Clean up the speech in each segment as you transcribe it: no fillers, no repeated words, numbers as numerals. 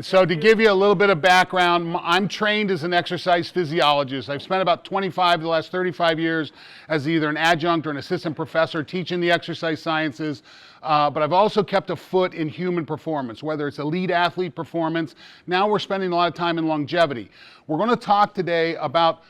So to give you a little bit of background, I'm trained as an exercise physiologist. I've spent about 25 of the last 35 years as either an adjunct or an assistant professor teaching the exercise sciences. But I've also kept a foot in human performance, whether it's elite athlete performance. Now we're spending a lot of time in longevity. We're going to talk today about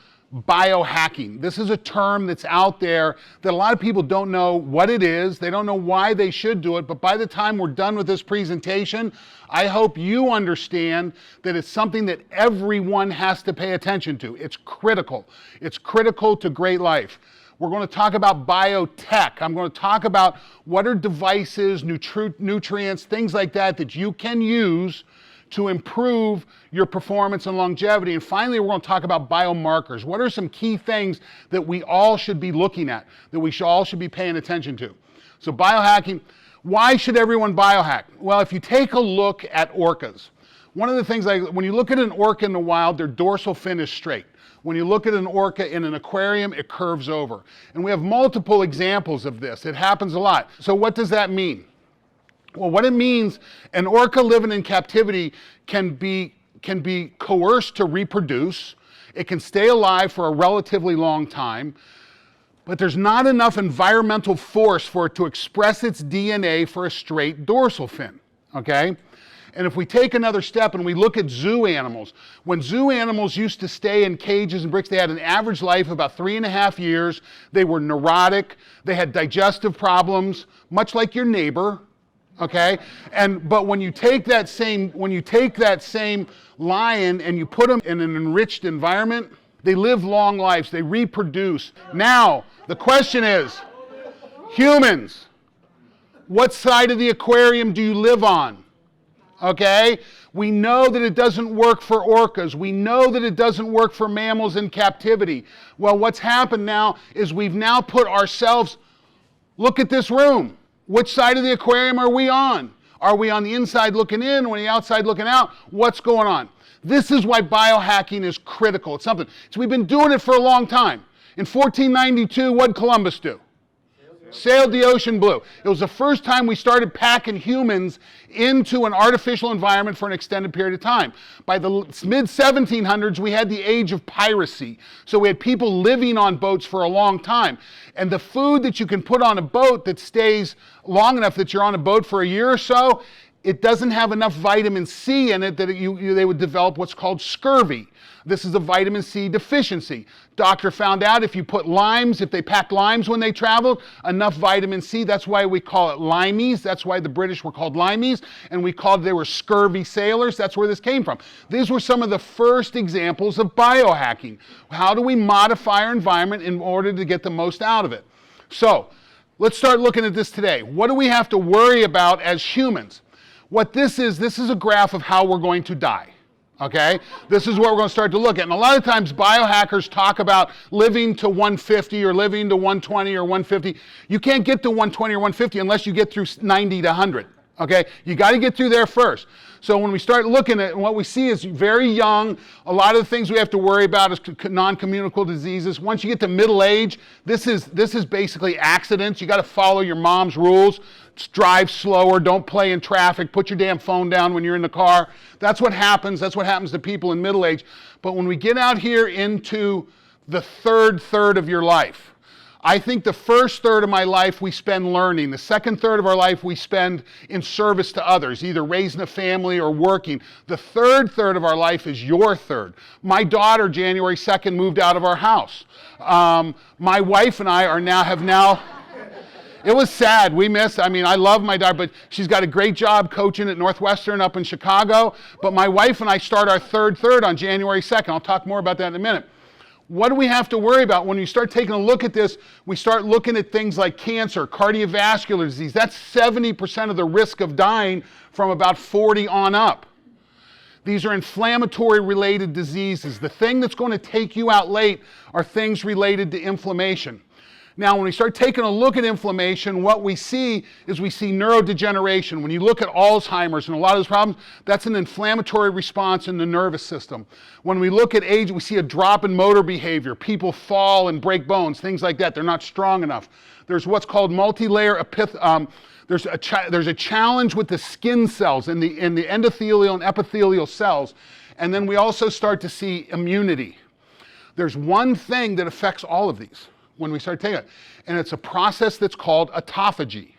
biohacking. This is a term that's out there that a lot of people don't know what it is. They don't know why they should do it. But by the time we're done with this presentation, I hope you understand that it's something that everyone has to pay attention to. It's critical. It's critical to great life. We're going to talk about biotech. I'm going to talk about what are devices, nutrients, things like that that you can use to improve your performance and longevity. And finally, we're going to talk about biomarkers. What are some key things that we all should be looking at, that we all should be paying attention to? So biohacking, why should everyone biohack? Well, if you take a look at orcas, one of the things, when you look at an orca in the wild, their dorsal fin is straight. When you look at an orca in an aquarium, it curves over. And we have multiple examples of this. It happens a lot. So what does that mean? Well, what it means, an orca living in captivity can be coerced to reproduce. It can stay alive for a relatively long time, but there's not enough environmental force for it to express its DNA for a straight dorsal fin, okay? And if we take another step and we look at zoo animals, when zoo animals used to stay in cages and bricks, they had an average life of about 3.5 years. They were neurotic. They had digestive problems, much like your neighbor. Okay, but when you take that same lion and you put them in an enriched environment, they live long lives, they reproduce. Now, the question is, humans, what side of the aquarium do you live on? Okay, we know that it doesn't work for orcas. We know that it doesn't work for mammals in captivity. Well, what's happened now is we've now put ourselves, look at this room. Which side of the aquarium are we on? Are we on the inside looking in or the outside looking out? What's going on? This is why biohacking is critical. It's something. So we've been doing it for a long time. In 1492, what did Columbus do? Sailed the ocean blue. It was the first time we started packing humans into an artificial environment for an extended period of time. By the mid-1700s, we had the age of piracy. So we had people living on boats for a long time. And the food that you can put on a boat that stays long enough that you're on a boat for a year or so, it doesn't have enough vitamin C in it that they would develop what's called scurvy. This is a vitamin C deficiency. Doctor found out if you put limes, if they packed limes when they traveled, enough vitamin C, that's why we call it limeys. That's why the British were called limeys, and they were scurvy sailors. That's where this came from. These were some of the first examples of biohacking. How do we modify our environment in order to get the most out of it? So, let's start looking at this today. What do we have to worry about as humans? What this is a graph of how we're going to die. Okay? This is what we're going to start to look at. And a lot of times biohackers talk about living to 150 or living to 120 or 150. You can't get to 120 or 150 unless you get through 90 to 100. Okay? You got to get through there first. So when we start looking at what we see is very young. A lot of the things we have to worry about is non-communicable diseases. Once you get to middle age, this is basically accidents. You got to follow your mom's rules. Drive slower, don't play in traffic, put your damn phone down when you're in the car. That's what happens to people in middle age. But when we get out here into the third of your life, I think the first third of my life we spend learning. The second third of our life we spend in service to others, either raising a family or working. The third of our life is your third. My daughter, January 2nd, moved out of our house. My wife and I have now it was sad. I love my daughter, but she's got a great job coaching at Northwestern up in Chicago. But my wife and I start our third on January 2nd. I'll talk more about that in a minute. What do we have to worry about? When you start taking a look at this, we start looking at things like cancer, cardiovascular disease. That's 70% of the risk of dying from about 40 on up. These are inflammatory related diseases. The thing that's going to take you out late are things related to inflammation. Now, when we start taking a look at inflammation, what we see is we see neurodegeneration. When you look at Alzheimer's and a lot of those problems, that's an inflammatory response in the nervous system. When we look at age, we see a drop in motor behavior. People fall and break bones, things like that. They're not strong enough. There's what's called multi-layer there's a challenge with the skin cells in the endothelial and epithelial cells. And then we also start to see immunity. There's one thing that affects all of these when we start taking it, and it's a process that's called autophagy.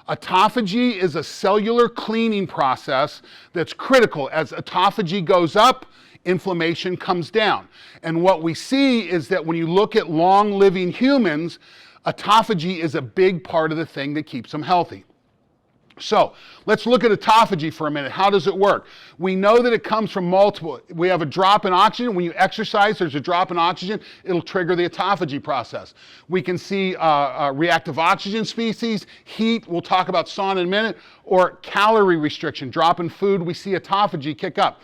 Autophagy is a cellular cleaning process that's critical. As autophagy goes up, inflammation comes down. And what we see is that when you look at long-living humans, autophagy is a big part of the thing that keeps them healthy. So let's look at autophagy for a minute. How does it work? We know that it comes from multiple. We have a drop in oxygen. When you exercise, there's a drop in oxygen. It'll trigger the autophagy process. We can see reactive oxygen species, heat, we'll talk about sauna in a minute, or calorie restriction. Drop in food, we see autophagy kick up.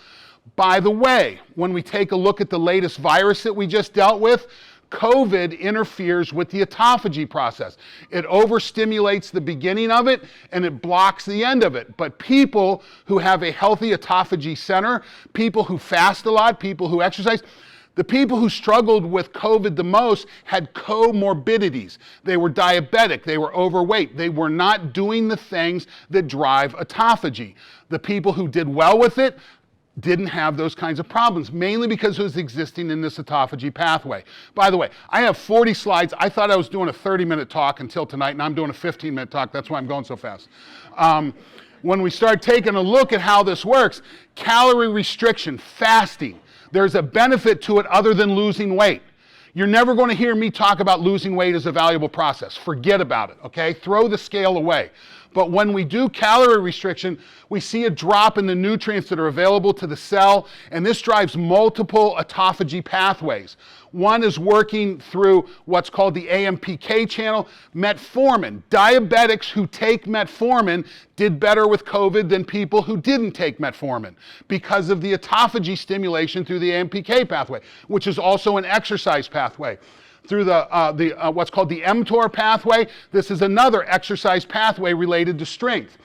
By the way, when we take a look at the latest virus that we just dealt with, COVID interferes with the autophagy process. It overstimulates the beginning of it and it blocks the end of it. But people who have a healthy autophagy center, people who fast a lot, people who exercise, the people who struggled with COVID the most had comorbidities. They were diabetic, they were overweight, they were not doing the things that drive autophagy. The people who did well with it didn't have those kinds of problems, mainly because it was existing in this autophagy pathway. By the way, I have 40 slides. I thought I was doing a 30-minute talk until tonight, and I'm doing a 15-minute talk. That's why I'm going so fast. When we start taking a look at how this works, calorie restriction, fasting, there's a benefit to it other than losing weight. You're never going to hear me talk about losing weight as a valuable process. Forget about it, okay? Throw the scale away. But when we do calorie restriction, we see a drop in the nutrients that are available to the cell, and this drives multiple autophagy pathways. One is working through what's called the AMPK channel, metformin. Diabetics who take metformin did better with COVID than people who didn't take metformin because of the autophagy stimulation through the AMPK pathway, which is also an exercise pathway. Through the what's called the mTOR pathway, this is another exercise pathway related to strength.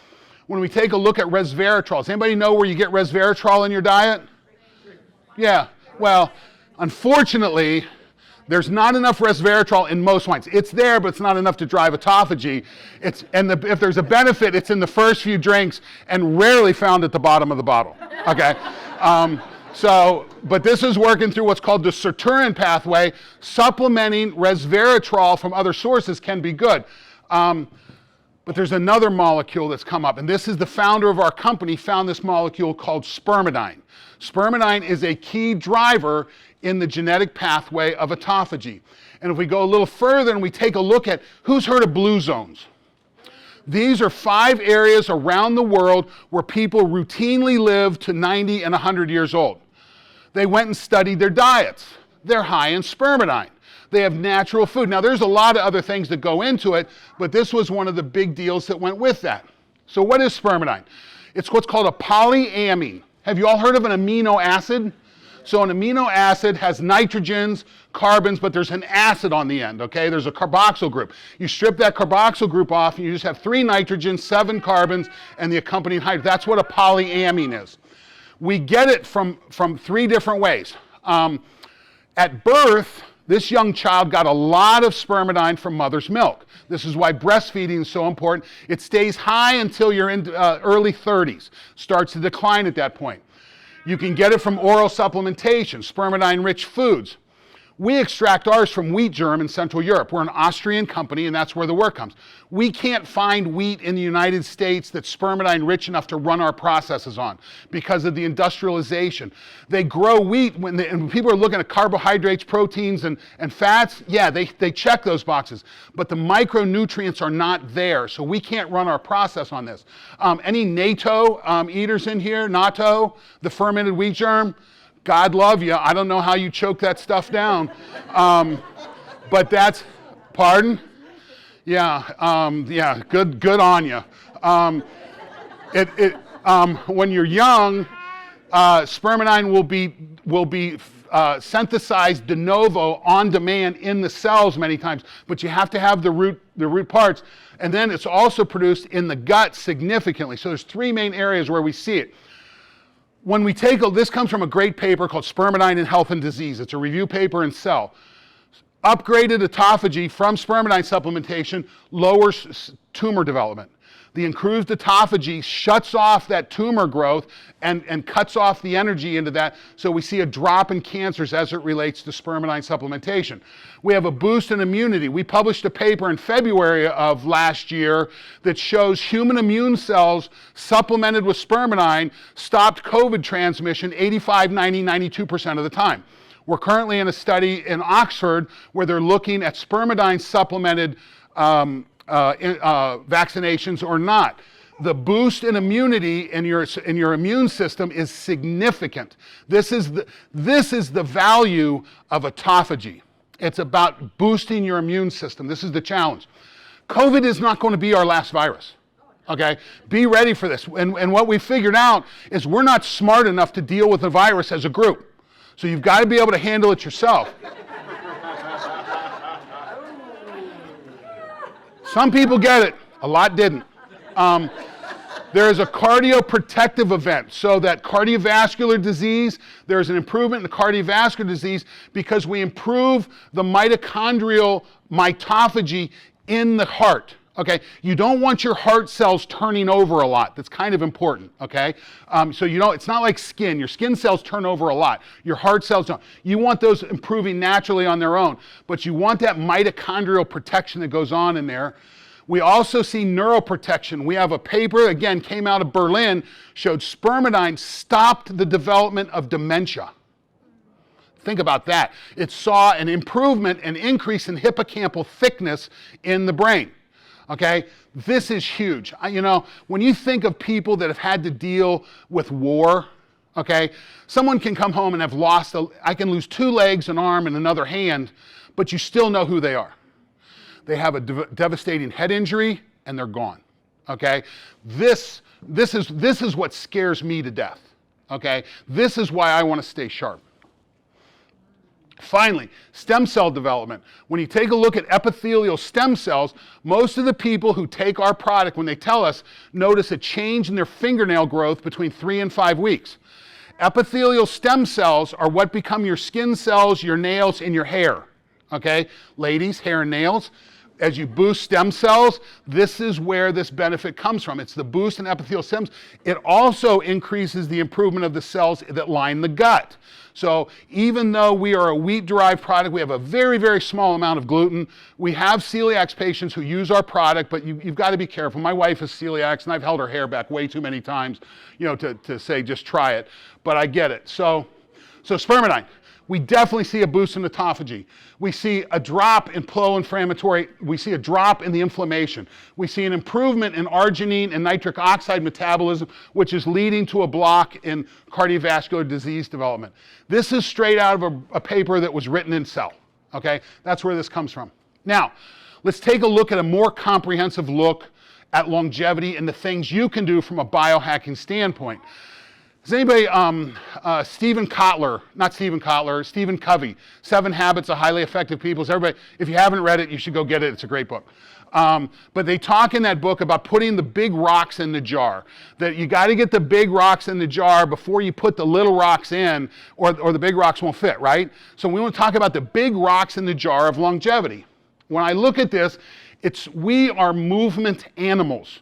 When we take a look at resveratrol, does anybody know where you get resveratrol in your diet? Yeah, well, unfortunately, there's not enough resveratrol in most wines. It's there, but it's not enough to drive autophagy. If there's a benefit, it's in the first few drinks and rarely found at the bottom of the bottle, okay? But this is working through what's called the sirtuin pathway. Supplementing resveratrol from other sources can be good. But there's another molecule that's come up, and this is the founder of our company found this molecule called spermidine. Spermidine is a key driver in the genetic pathway of autophagy. And if we go a little further and we take a look at, who's heard of blue zones? These are 5 areas around the world where people routinely live to 90 and 100 years old. They went and studied their diets. They're high in spermidine. They have natural food. Now, there's a lot of other things that go into it, but this was one of the big deals that went with that. So what is spermidine? It's what's called a polyamine. Have you all heard of an amino acid? So an amino acid has nitrogens, carbons, but there's an acid on the end, okay? There's a carboxyl group. You strip that carboxyl group off and you just have 3 nitrogens, 7 carbons, and the accompanying hydrogen. That's what a polyamine is. We get it from 3 different ways. At birth, this young child got a lot of spermidine from mother's milk. This is why breastfeeding is so important. It stays high until you're in early 30s. Starts to decline at that point. You can get it from oral supplementation, spermidine-rich foods. We extract ours from wheat germ in Central Europe. We're an Austrian company, and that's where the work comes. We can't find wheat in the United States that's spermidine-rich enough to run our processes on because of the industrialization. They grow wheat, and people are looking at carbohydrates, proteins, and fats. Yeah, they check those boxes, but the micronutrients are not there, so we can't run our process on this. Any natto eaters in here? Natto, the fermented wheat germ? God love you. I don't know how you choke that stuff down. But that's, pardon? Yeah, good on you. When you're young, spermidine will be synthesized de novo on demand in the cells many times, but you have to have the root parts. And then it's also produced in the gut significantly. So there's three main areas where we see it. When we this comes from a great paper called Spermidine in Health and Disease. It's a review paper in Cell. Upgraded autophagy from spermidine supplementation lowers tumor development. The improved autophagy shuts off that tumor growth and cuts off the energy into that, so we see a drop in cancers as it relates to spermidine supplementation. We have a boost in immunity. We published a paper in February of last year that shows human immune cells supplemented with spermidine stopped COVID transmission 85, 90, 92% of the time. We're currently in a study in Oxford where they're looking at spermidine supplemented vaccinations or not. The boost in immunity in your immune system is significant. This is the value of autophagy. It's about boosting your immune system. This is the challenge. COVID is not going to be our last virus. Okay? Be ready for this. And what we figured out is we're not smart enough to deal with the virus as a group. So you've got to be able to handle it yourself. Some people get it, a lot didn't. There is a cardioprotective event, so that cardiovascular disease, there's an improvement in the cardiovascular disease because we improve the mitochondrial mitophagy in the heart. Okay, you don't want your heart cells turning over a lot. That's kind of important, okay? So it's not like skin. Your skin cells turn over a lot. Your heart cells don't. You want those improving naturally on their own, but you want that mitochondrial protection that goes on in there. We also see neuroprotection. We have a paper, again, came out of Berlin, showed spermidine stopped the development of dementia. Think about that. It saw an improvement, an increase in hippocampal thickness in the brain. Okay, this is huge. When you think of people that have had to deal with war, okay, someone can come home and have I can lose 2 legs, an arm, and another hand, but you still know who they are. They have a devastating head injury, and they're gone. Okay, this is what scares me to death. Okay, this is why I want to stay sharp. Finally, stem cell development. When you take a look at epithelial stem cells, most of the people who take our product, when they tell us, notice a change in their fingernail growth between 3 and 5 weeks. Epithelial stem cells are what become your skin cells, your nails, and your hair. Okay? Ladies, hair and nails. As you boost stem cells, this is where this benefit comes from. It's the boost in epithelial stems. It also increases the improvement of the cells that line the gut. So even though we are a wheat-derived product, we have a very, very small amount of gluten. We have celiac patients who use our product, but you've got to be careful. My wife is celiac, and I've held her hair back way too many times, to say just try it. But I get it. So spermidine. We definitely see a boost in autophagy. We see a drop in pro-inflammatory, we see a drop in the inflammation. We see an improvement in arginine and nitric oxide metabolism, which is leading to a block in cardiovascular disease development. This is straight out of a paper that was written in Cell, okay? That's where this comes from. Now, let's take a look at a more comprehensive look at longevity and the things you can do from a biohacking standpoint. Does anybody, Stephen Covey, 7 Habits of Highly Effective People. So everybody, if you haven't read it, you should go get it. It's a great book. But they talk in that book about putting the big rocks in the jar. That you got to get the big rocks in the jar before you put the little rocks in, or the big rocks won't fit, right? So we want to talk about the big rocks in the jar of longevity. When I look at this, we are movement animals.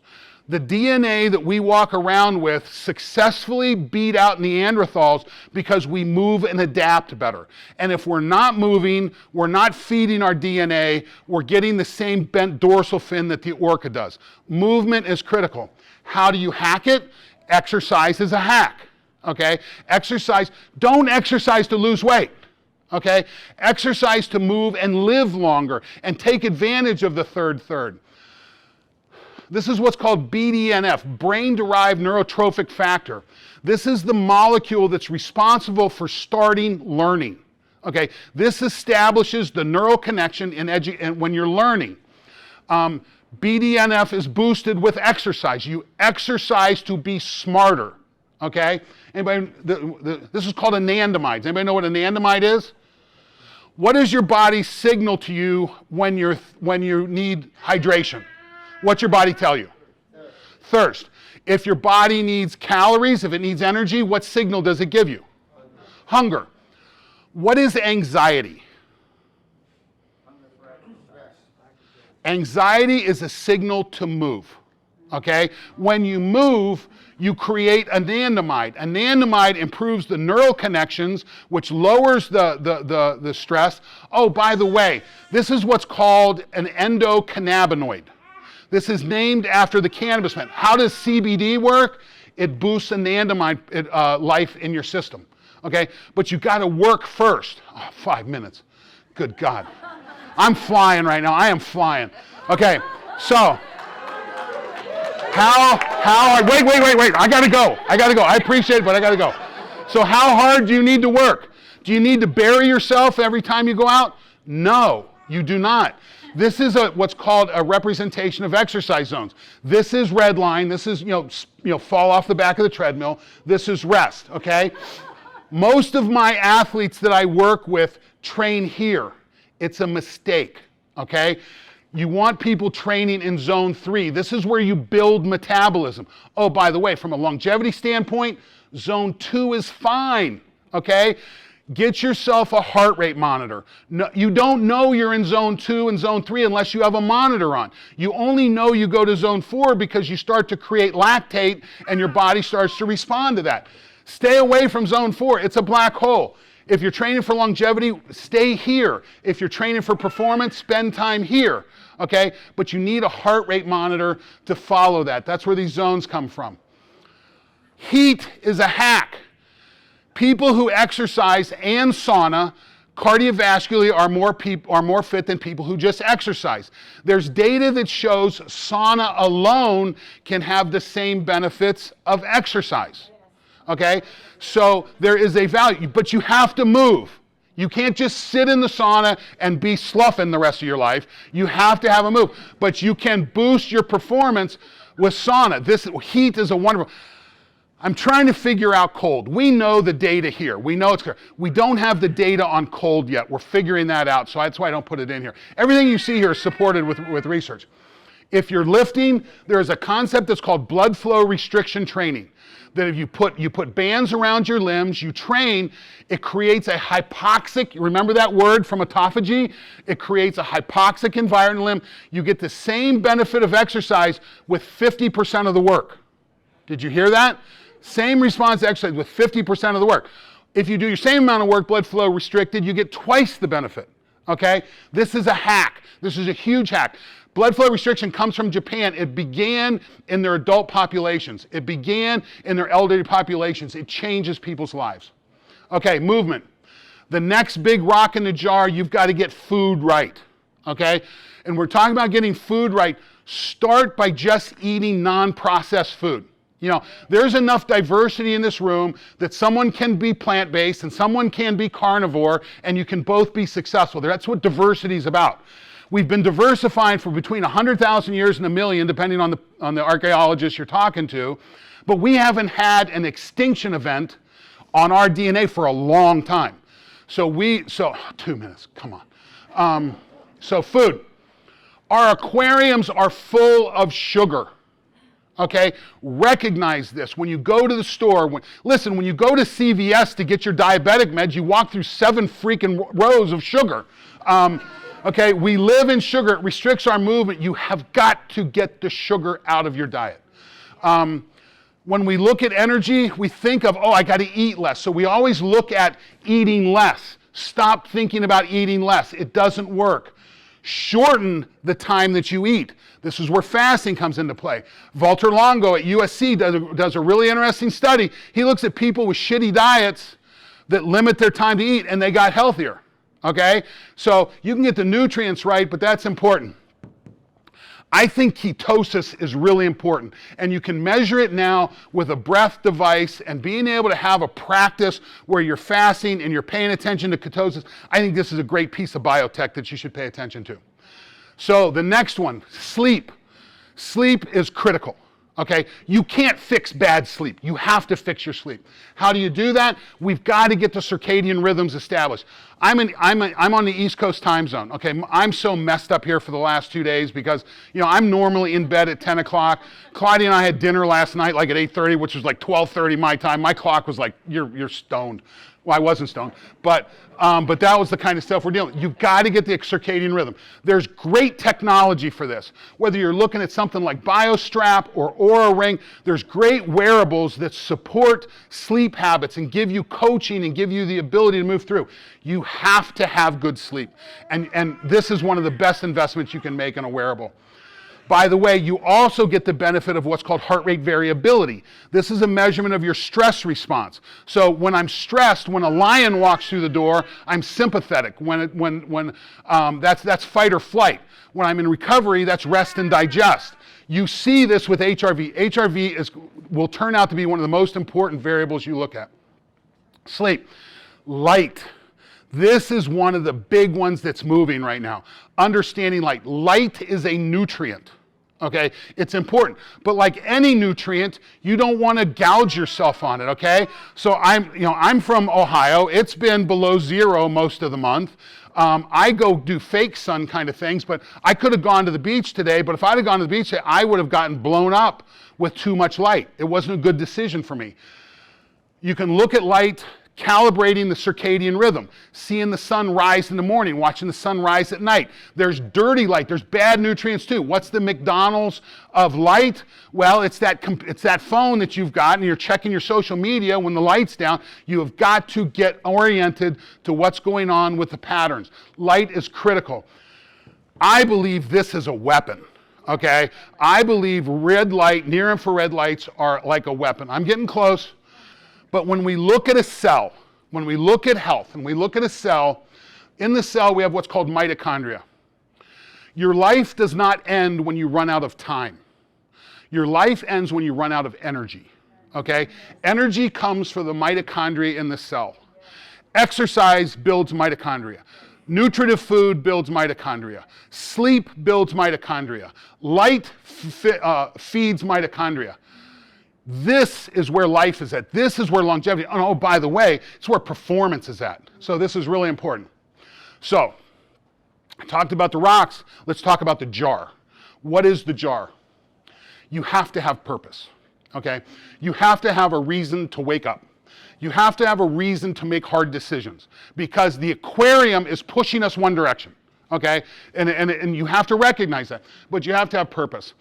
The DNA that we walk around with successfully beat out Neanderthals because we move and adapt better. And if we're not moving, we're not feeding our DNA, we're getting the same bent dorsal fin that the orca does. Movement is critical. How do you hack it? Exercise is a hack, okay? Don't exercise to lose weight. Okay? Exercise to move and live longer and take advantage of the third. This is what's called BDNF, brain-derived neurotrophic factor. This is the molecule that's responsible for starting learning. Okay, this establishes the neural connection and when you're learning. BDNF is boosted with exercise. You exercise to be smarter. Okay? Anybody, this is called anandamide. Does anybody know what anandamide is? What does your body signal to you when you need hydration? What's your body tell you? Thirst. If your body needs calories, if it needs energy, what signal does it give you? Hunger. What is anxiety? Anxiety is a signal to move. Okay? When you move, you create anandamide. Anandamide improves the neural connections, which lowers the stress. Oh, by the way, this is what's called an endocannabinoid. This is named after the cannabis plant. How does CBD work? It boosts anandamide life in your system. Okay? But you got to work first. Oh, 5 minutes. Good God. I'm flying right now. I am flying. Okay, so how hard, wait. I gotta go. I appreciate it, but I gotta go. So how hard do you need to work? Do you need to bury yourself every time you go out? No, you do not. This is what's called a representation of exercise zones. This is red line. This is, fall off the back of the treadmill. This is rest, okay? Most of my athletes that I work with train here. It's a mistake, okay? You want people training in zone 3. This is where you build metabolism. Oh, by the way, from a longevity standpoint, zone 2 is fine, okay? Get yourself a heart rate monitor. No, you don't know you're in zone 2 and zone 3 unless you have a monitor on. You only know you go to zone 4 because you start to create lactate and your body starts to respond to that. Stay away from zone 4. It's a black hole. If you're training for longevity, stay here. If you're training for performance, spend time here, okay? But you need a heart rate monitor to follow that. That's where these zones come from. Heat is a hack. People who exercise and sauna cardiovascularly are more fit than people who just exercise. There's data that shows sauna alone can have the same benefits of exercise. Okay, so there is a value, but you have to move. You can't just sit in the sauna and be sloughing the rest of your life. You have to have a move, but you can boost your performance with sauna. This heat is a wonderful. I'm trying to figure out cold. We know the data here. We know it's clear. We don't have the data on cold yet. We're figuring that out, so that's why I don't put it in here. Everything you see here is supported with research. If you're lifting, there is a concept that's called blood flow restriction training. That if you put bands around your limbs, you train, it creates a hypoxic, remember that word from autophagy? It creates a hypoxic environment in the limb. You get the same benefit of exercise with 50% of the work. Did you hear that? Same response to exercise with 50% of the work. If you do your same amount of work, blood flow restricted, you get twice the benefit, okay? This is a hack. This is a huge hack. Blood flow restriction comes from Japan. It began in their adult populations. It began in their elderly populations. It changes people's lives. Okay, movement. The next big rock in the jar, you've got to get food right, okay? And we're talking about getting food right. Start by just eating non-processed food. There's enough diversity in this room that someone can be plant-based and someone can be carnivore, and you can both be successful. That's what diversity is about. We've been diversifying for between 100,000 years and 1 million, depending on the archaeologists you're talking to, but we haven't had an extinction event on our DNA for a long time. So 2 minutes, come on. So food. Our aquariums are full of sugar. Okay, recognize this. When you go to the store, when you go to CVS to get your diabetic meds, you walk through 7 freaking rows of sugar. Okay, we live in sugar. It restricts our movement. You have got to get the sugar out of your diet. When we look at energy, we think of, I got to eat less. So we always look at eating less. Stop thinking about eating less. It doesn't work. Shorten the time that you eat. This is where fasting comes into play. Walter Longo at USC does a really interesting study. He looks at people with shitty diets that limit their time to eat, and they got healthier. Okay? So you can get the nutrients right, but that's important. I think ketosis is really important, and you can measure it now with a breath device and being able to have a practice where you're fasting and you're paying attention to ketosis. I think this is a great piece of biotech that you should pay attention to. So the next one, sleep. Sleep is critical. Okay, you can't fix bad sleep. You have to fix your sleep. How do you do that? We've got to get the circadian rhythms established. I'm on the East Coast time zone. Okay, I'm so messed up here for the last 2 days because I'm normally in bed at 10 o'clock. Claudia and I had dinner last night like at 8:30, which was like 12:30 my time. My clock was like, you're stoned. Well, I wasn't stoned, but that was the kind of stuff we're dealing with. You've got to get the circadian rhythm. There's great technology for this. Whether you're looking at something like BioStrap or Oura Ring, there's great wearables that support sleep habits and give you coaching and give you the ability to move through. You have to have good sleep. And this is one of the best investments you can make in a wearable. By the way, you also get the benefit of what's called heart rate variability. This is a measurement of your stress response. So when I'm stressed, when a lion walks through the door, I'm sympathetic. That's fight or flight. When I'm in recovery, that's rest and digest. You see this with HRV. HRV will turn out to be one of the most important variables you look at. Sleep, light. This is one of the big ones that's moving right now. Understanding light. Light is a nutrient. Okay, it's important, but like any nutrient, you don't want to gouge yourself on it. Okay, so I'm from Ohio. It's been below zero most of the month. I go do fake sun kind of things, but I could have gone to the beach today. But if I'd have gone to the beach today, I would have gotten blown up with too much light. It wasn't a good decision for me. You can look at light. Calibrating the circadian rhythm, seeing the sun rise in the morning, watching the sun rise at night. There's dirty light, there's bad nutrients too. What's the McDonald's of light? Well, it's that phone that you've got and you're checking your social media when the light's down. You have got to get oriented to what's going on with the patterns. Light is critical. I believe this is a weapon. Okay? I believe red light, near infrared lights are like a weapon. I'm getting close. But when we look at a cell, when we look at health, and we look at a cell, in the cell we have what's called mitochondria. Your life does not end when you run out of time. Your life ends when you run out of energy, okay? Energy comes from the mitochondria in the cell. Exercise builds mitochondria. Nutritive food builds mitochondria. Sleep builds mitochondria. Light feeds mitochondria. This is where life is at. This is where longevity, oh, by the way, it's where performance is at. So this is really important. So, I talked about the rocks. Let's talk about the jar. What is the jar? You have to have purpose, okay? You have to have a reason to wake up. You have to have a reason to make hard decisions because the aquarium is pushing us one direction, okay? And you have to recognize that, but you have to have purpose.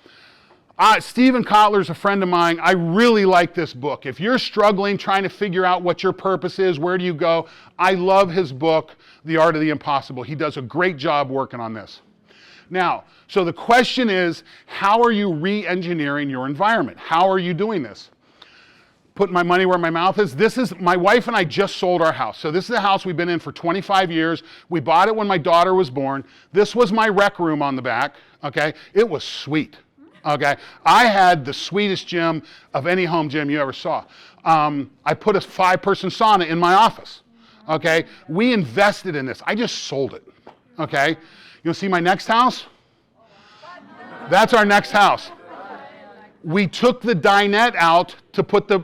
Stephen Kotler's a friend of mine. I really like this book. If you're struggling trying to figure out what your purpose is, where do you go? I love his book, The Art of the Impossible. He does a great job working on this. Now, so the question is, how are you re-engineering your environment? How are you doing this? Putting my money where my mouth is. My wife and I just sold our house. So this is a house we've been in for 25 years. We bought it when my daughter was born. This was my rec room on the back, okay? It was sweet. Okay, I had the sweetest gym of any home gym you ever saw. I put a 5-person sauna in my office. Okay, we invested in this. I just sold it. Okay, you'll see my next house. That's our next house. We took the dinette out to put the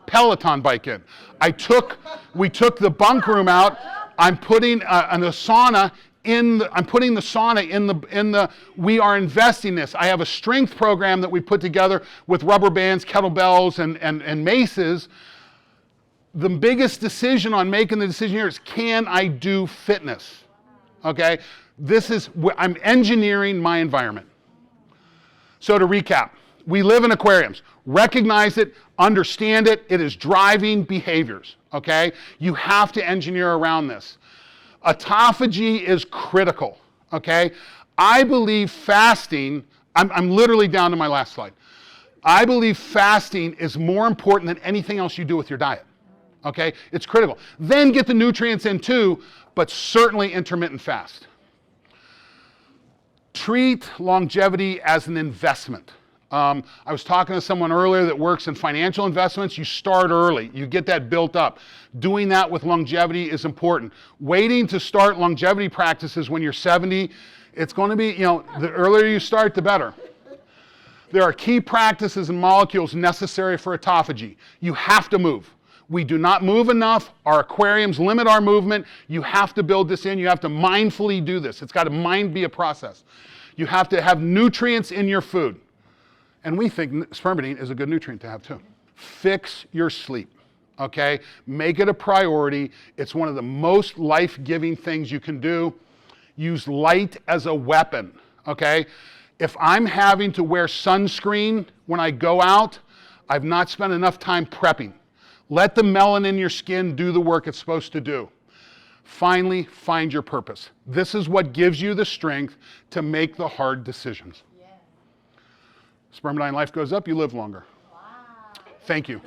Peloton bike in. We took the bunk room out. I'm putting the sauna. I'm putting the sauna in the, we are investing this. I have a strength program that we put together with rubber bands, kettlebells, and maces. The biggest decision on making the decision here is, can I do fitness? Okay? I'm engineering my environment. So to recap, we live in aquariums. Recognize it, understand it. It is driving behaviors. Okay? You have to engineer around this. Autophagy is critical, okay? I believe fasting, I'm literally down to my last slide. I believe fasting is more important than anything else you do with your diet, okay? It's critical. Then get the nutrients in too, but certainly intermittent fast. Treat longevity as an investment. I was talking to someone earlier that works in financial investments. You start early. You get that built up. Doing that with longevity is important. Waiting to start longevity practices when you're 70, it's going to be, the earlier you start, the better. There are key practices and molecules necessary for autophagy. You have to move. We do not move enough. Our aquariums limit our movement. You have to build this in. You have to mindfully do this. It's got to be a process. You have to have nutrients in your food. And we think spermidine is a good nutrient to have too. Fix your sleep, okay? Make it a priority. It's one of the most life-giving things you can do. Use light as a weapon, okay? If I'm having to wear sunscreen when I go out, I've not spent enough time prepping. Let the melanin in your skin do the work it's supposed to do. Finally, find your purpose. This is what gives you the strength to make the hard decisions. Yeah. Spermidine life goes up, you live longer. Wow. Thank you.